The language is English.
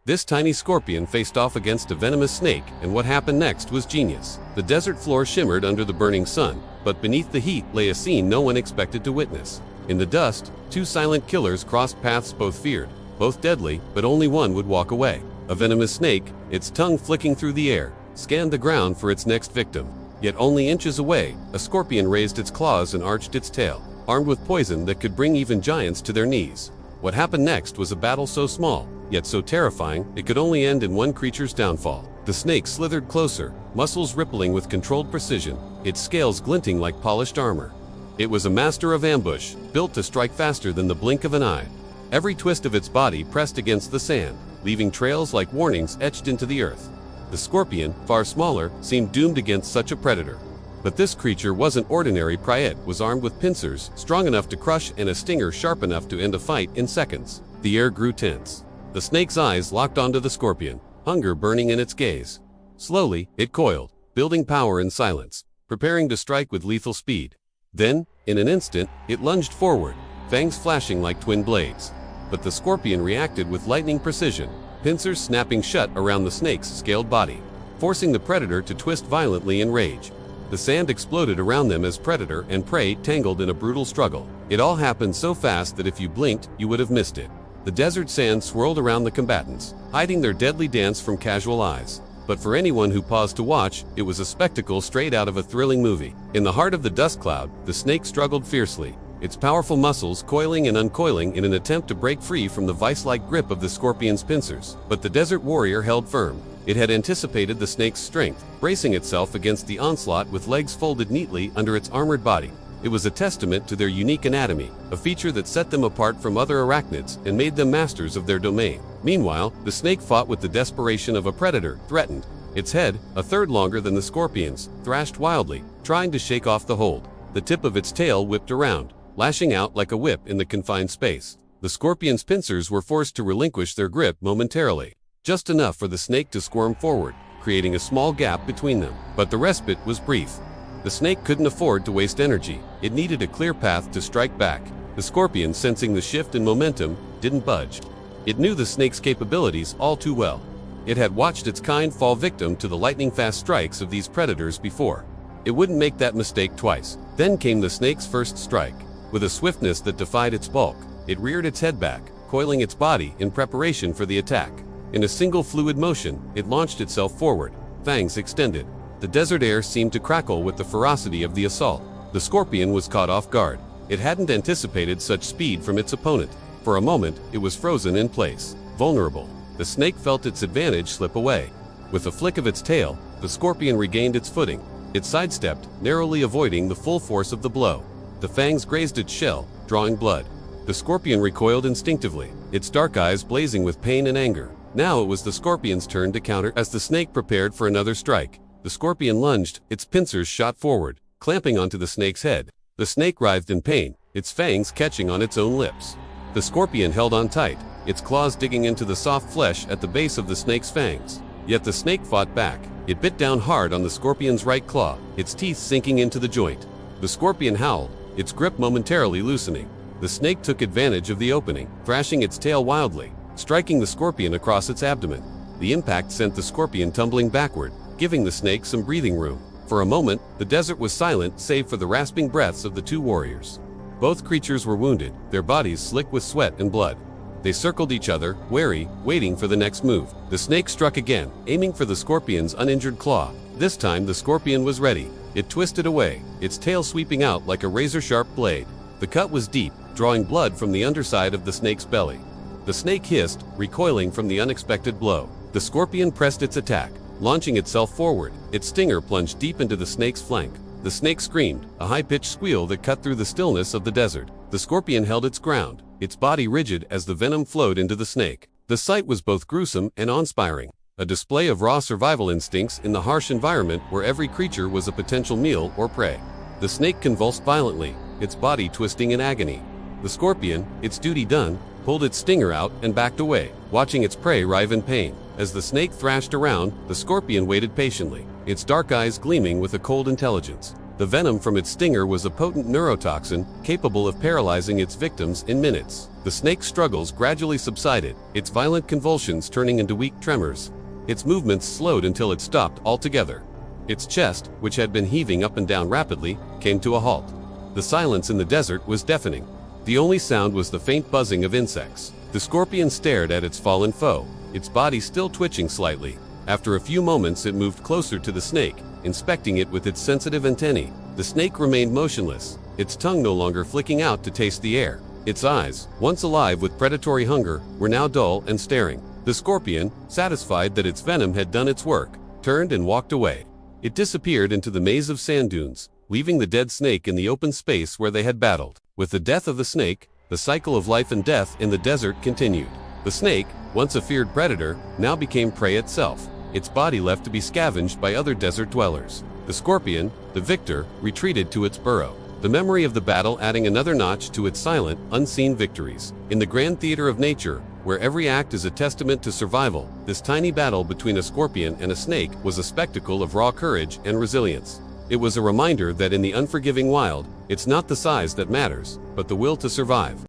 This tiny scorpion faced off against a venomous snake, and what happened next was genius. The desert floor shimmered under the burning sun, but beneath the heat lay a scene no one expected to witness. In the dust, two silent killers crossed paths both feared, both deadly, but only one would walk away. A venomous snake, its tongue flicking through the air, scanned the ground for its next victim. Yet only inches away, a scorpion raised its claws and arched its tail, armed with poison that could bring even giants to their knees. What happened next was a battle so small, yet so terrifying, it could only end in one creature's downfall. The snake slithered closer, muscles rippling with controlled precision, its scales glinting like polished armor. It was a master of ambush, built to strike faster than the blink of an eye. Every twist of its body pressed against the sand, leaving trails like warnings etched into the earth. The scorpion, far smaller, seemed doomed against such a predator. But this creature wasn't ordinary prey. It was armed with pincers, strong enough to crush, and a stinger sharp enough to end a fight in seconds. The air grew tense. The snake's eyes locked onto the scorpion, hunger burning in its gaze. Slowly, it coiled, building power in silence, preparing to strike with lethal speed. Then, in an instant, it lunged forward, fangs flashing like twin blades. But the scorpion reacted with lightning precision, pincers snapping shut around the snake's scaled body, forcing the predator to twist violently in rage. The sand exploded around them as predator and prey tangled in a brutal struggle. It all happened so fast that if you blinked, you would have missed it. The desert sand swirled around the combatants, hiding their deadly dance from casual eyes. But for anyone who paused to watch, it was a spectacle straight out of a thrilling movie. In the heart of the dust cloud, the snake struggled fiercely, its powerful muscles coiling and uncoiling in an attempt to break free from the vice-like grip of the scorpion's pincers. But the desert warrior held firm. It had anticipated the snake's strength, bracing itself against the onslaught with legs folded neatly under its armored body. It was a testament to their unique anatomy, a feature that set them apart from other arachnids and made them masters of their domain. Meanwhile, the snake fought with the desperation of a predator, threatened. Its head, a third longer than the scorpion's, thrashed wildly, trying to shake off the hold. The tip of its tail whipped around, lashing out like a whip in the confined space. The scorpion's pincers were forced to relinquish their grip momentarily, just enough for the snake to squirm forward, creating a small gap between them. But the respite was brief. The snake couldn't afford to waste energy. It needed a clear path to strike back. The scorpion, sensing the shift in momentum, didn't budge. It knew the snake's capabilities all too well. It had watched its kind fall victim to the lightning-fast strikes of these predators before. It wouldn't make that mistake twice. Then came the snake's first strike. With a swiftness that defied its bulk, it reared its head back, coiling its body in preparation for the attack. In a single fluid motion, it launched itself forward, fangs extended. The desert air seemed to crackle with the ferocity of the assault. The scorpion was caught off guard. It hadn't anticipated such speed from its opponent. For a moment, it was frozen in place, vulnerable. The snake felt its advantage slip away. With a flick of its tail, the scorpion regained its footing. It sidestepped, narrowly avoiding the full force of the blow. The fangs grazed its shell, drawing blood. The scorpion recoiled instinctively, its dark eyes blazing with pain and anger. Now it was the scorpion's turn to counter. As the snake prepared for another strike, the scorpion lunged, its pincers shot forward, clamping onto the snake's head. The snake writhed in pain, its fangs catching on its own lips. The scorpion held on tight, its claws digging into the soft flesh at the base of the snake's fangs. Yet the snake fought back. It bit down hard on the scorpion's right claw, its teeth sinking into the joint. The scorpion howled, its grip momentarily loosening. The snake took advantage of the opening, thrashing its tail wildly, striking the scorpion across its abdomen. The impact sent the scorpion tumbling backward, giving the snake some breathing room. For a moment, the desert was silent save for the rasping breaths of the two warriors. Both creatures were wounded, their bodies slick with sweat and blood. They circled each other, wary, waiting for the next move. The snake struck again, aiming for the scorpion's uninjured claw. This time the scorpion was ready. It twisted away, its tail sweeping out like a razor-sharp blade. The cut was deep, drawing blood from the underside of the snake's belly. The snake hissed, recoiling from the unexpected blow. The scorpion pressed its attack, launching itself forward. Its stinger plunged deep into the snake's flank. The snake screamed, a high-pitched squeal that cut through the stillness of the desert. The scorpion held its ground, its body rigid as the venom flowed into the snake. The sight was both gruesome and awe-inspiring, a display of raw survival instincts in the harsh environment where every creature was a potential meal or prey. The snake convulsed violently, its body twisting in agony. The scorpion, its duty done, pulled its stinger out and backed away, watching its prey writhe in pain. As the snake thrashed around, the scorpion waited patiently, its dark eyes gleaming with a cold intelligence. The venom from its stinger was a potent neurotoxin capable of paralyzing its victims in minutes. The The snake's struggles gradually subsided, its violent convulsions turning into weak tremors. Its movements slowed until it stopped altogether. Its chest, which had been heaving up and down rapidly, came to a halt. The silence in the desert was deafening. The only sound was the faint buzzing of insects. The scorpion stared at its fallen foe, its body still twitching slightly. After a few moments it moved closer to the snake, inspecting it with its sensitive antennae. The snake remained motionless, its tongue no longer flicking out to taste the air. Its eyes, once alive with predatory hunger, were now dull and staring. The scorpion, satisfied that its venom had done its work, turned and walked away. It disappeared into the maze of sand dunes, leaving the dead snake in the open space where they had battled. With the death of the snake, the cycle of life and death in the desert continued. The snake, once a feared predator, now became prey itself, its body left to be scavenged by other desert dwellers. The scorpion, the victor, retreated to its burrow, the memory of the battle adding another notch to its silent, unseen victories. In the grand theater of nature, where every act is a testament to survival, this tiny battle between a scorpion and a snake was a spectacle of raw courage and resilience. It was a reminder that in the unforgiving wild, it's not the size that matters, but the will to survive.